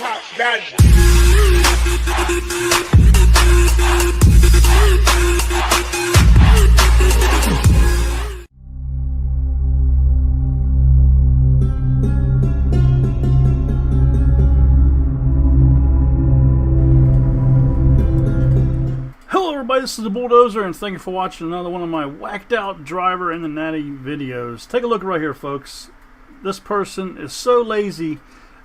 pop that. Hello everybody, this is the Bulldozer, and thank you for watching another one of my whacked out driver and the Natty videos. Take a look right here, folks. This person is so lazy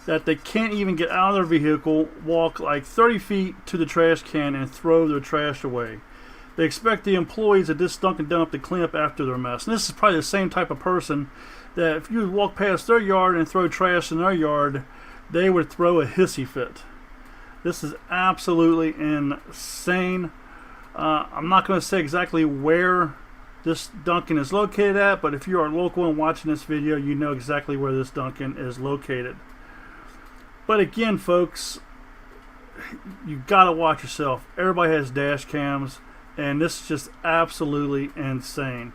that they can't even get out of their vehicle, walk like 30 feet to the trash can, and throw their trash away. They expect the employees at this Dunkin' Dump to clean up after their mess. And this is probably the same type of person that if you would walk past their yard and throw trash in their yard, they would throw a hissy fit. This is absolutely insane. I'm not going to say exactly where this Dunkin' is located at, but if you are local and watching this video, you know exactly where this Dunkin' is located. But again, folks, you got to watch yourself. Everybody has dash cams, and this is just absolutely insane.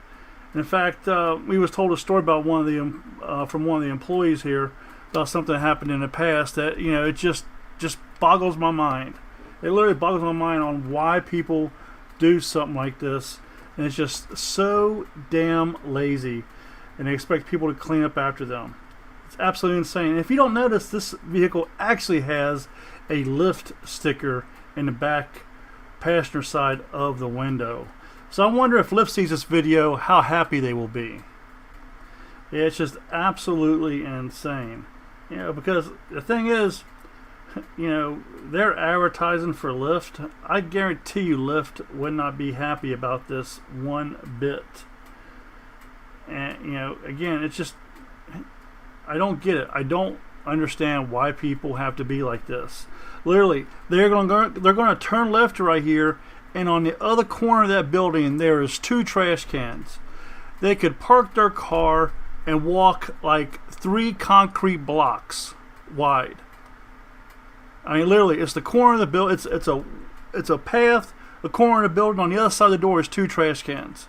In fact, we was told a story about one of the from one of the employees here about something that happened in the past that, you know, it just boggles my mind. It literally boggles my mind on why people do something like this, and it's just so damn lazy, and they expect people to clean up after them. It's absolutely insane. And if you don't notice, this vehicle actually has a lift sticker in the back passenger side of the window. So I wonder if Lyft sees this video, how happy they will be. Yeah, it's just absolutely insane. You know, because the thing is, you know, they're advertising for Lyft. I guarantee you Lyft would not be happy about this one bit. And, you know, again, it's just, I don't get it. I don't understand why people have to be like this. Literally, they're going to turn left right here, and on the other corner of that building, there is 2 trash cans. They could park their car and walk like 3 concrete blocks wide. I mean, literally, it's the corner of the building. It's a path. The corner of the building. On the other side of the door is 2 trash cans,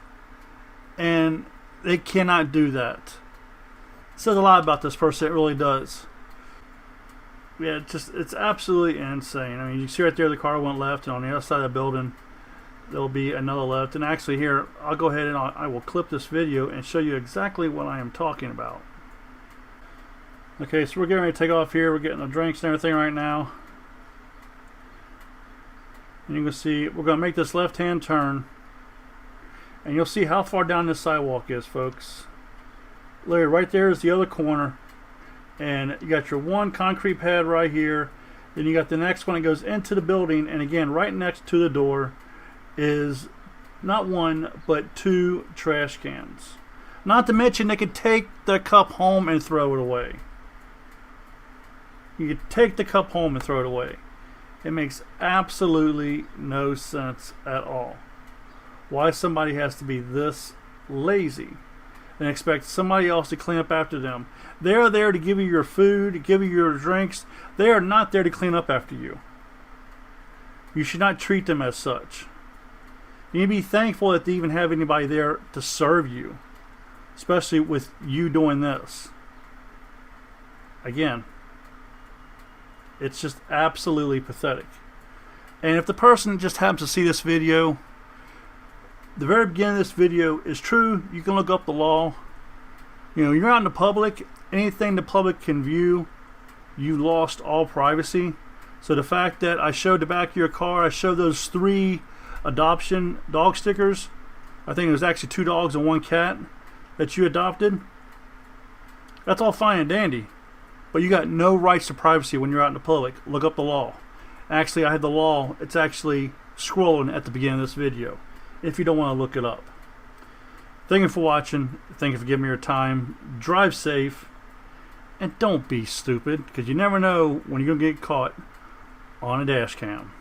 and they cannot do that. It says a lot about this person. It really does. Yeah, it's absolutely insane. I mean, you see right there, the car went left, and on the other side of the building, there'll be another left. And actually, here, I'll go ahead and I will clip this video and show you exactly what I am talking about. Okay, so we're getting ready to take off here. We're getting the drinks and everything right now. And you can see we're going to make this left-hand turn, and you'll see how far down this sidewalk is, folks. Literally, right there is the other corner, and you got your one concrete pad right here. Then you got the next one that goes into the building, and again, right next to the door is not 1 but 2 trash cans. Not to mention, they could take the cup home and throw it away. You could take the cup home and throw it away. It makes absolutely no sense at all. Why somebody has to be this lazy and expect somebody else to clean up after them. They're there to give you your food, give you your drinks. They are not there to clean up after you. You should not treat them as such. You need to be thankful that they even have anybody there to serve you, especially with you doing this. Again, it's just absolutely pathetic. And if the person just happens to see this video, the very beginning of this video is true. You can look up the law. You know, you're out in the public. Anything the public can view, you lost all privacy. So the fact that I showed the back of your car, I showed those 3 adoption dog stickers. I think it was actually 2 dogs and 1 cat that you adopted. That's all fine and dandy. But you got no rights to privacy when you're out in the public. Look up the law. Actually, I had the law. It's actually scrolling at the beginning of this video, if you don't want to look it up. Thank you for watching. Thank you for giving me your time. Drive safe. And don't be stupid, because you never know when you're going to get caught on a dash cam.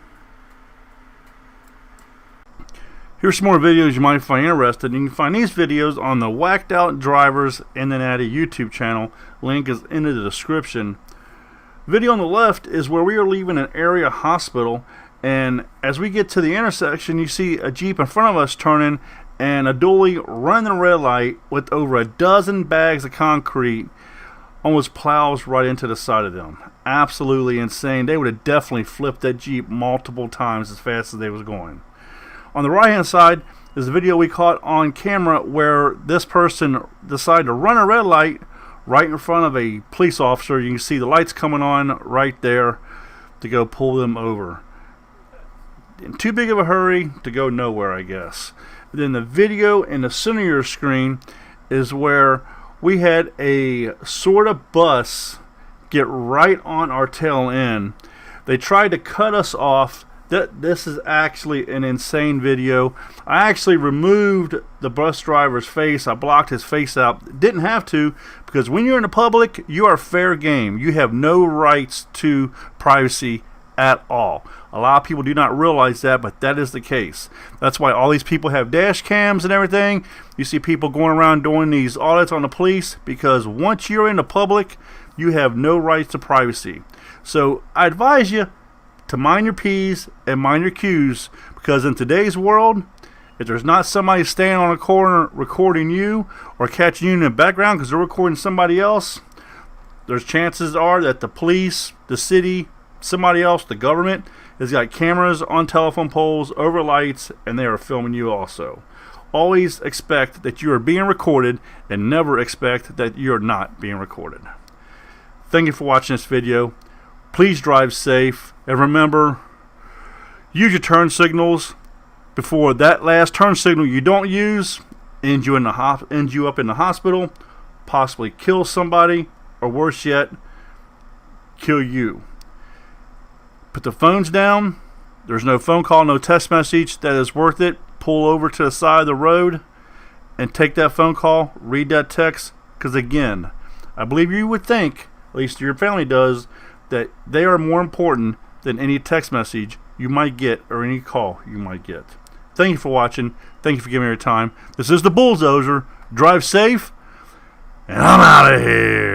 Here's some more videos you might find interesting. You can find these videos on the Whacked Out Drivers and the Natty YouTube channel. Link is in the description. Video on the left is where we are leaving an area hospital, and as we get to the intersection, you see a Jeep in front of us turning and a dually running the red light with over a dozen bags of concrete almost plows right into the side of them. absolutely insane. They would have definitely flipped that Jeep multiple times as fast as they was going. On the right hand side is a video we caught on camera where this person decided to run a red light right in front of a police officer. You can see the lights coming on right there to go pull them over. In too big of a hurry to go nowhere, I guess. Then the video in the center of your screen is where we had a Sorta bus get right on our tail end. They tried to cut us off. This is actually an insane video. I actually removed the bus driver's face. I blocked his face out. Didn't have to, because when you're in the public, you are fair game. You have no rights to privacy at all. A lot of people do not realize that, but that is the case. That's why all these people have dash cams and everything. You see people going around doing these audits on the police, because once you're in the public, you have no rights to privacy. So I advise you to mind your P's and mind your Q's, because in today's world, if there's not somebody standing on a corner recording you or catching you in the background because they're recording somebody else, there's chances are that the police, the city, somebody else, the government, has got cameras on telephone poles, over lights, and they are filming you also. Always expect that you are being recorded, and never expect that you're not being recorded. Thank you for watching this video. Please drive safe, and remember, use your turn signals before that last turn signal you don't use ends you up in the hospital, possibly kill somebody, or worse yet, kill you. Put the phones down. There's no phone call, no text message that is worth it. Pull over to the side of the road and take that phone call, read that text, because again, I believe you would think, at least your family does, that they are more important than any text message you might get or any call you might get. Thank you for watching. Thank you for giving me your time. This is the Bulldozer. Drive safe, and I'm out of here.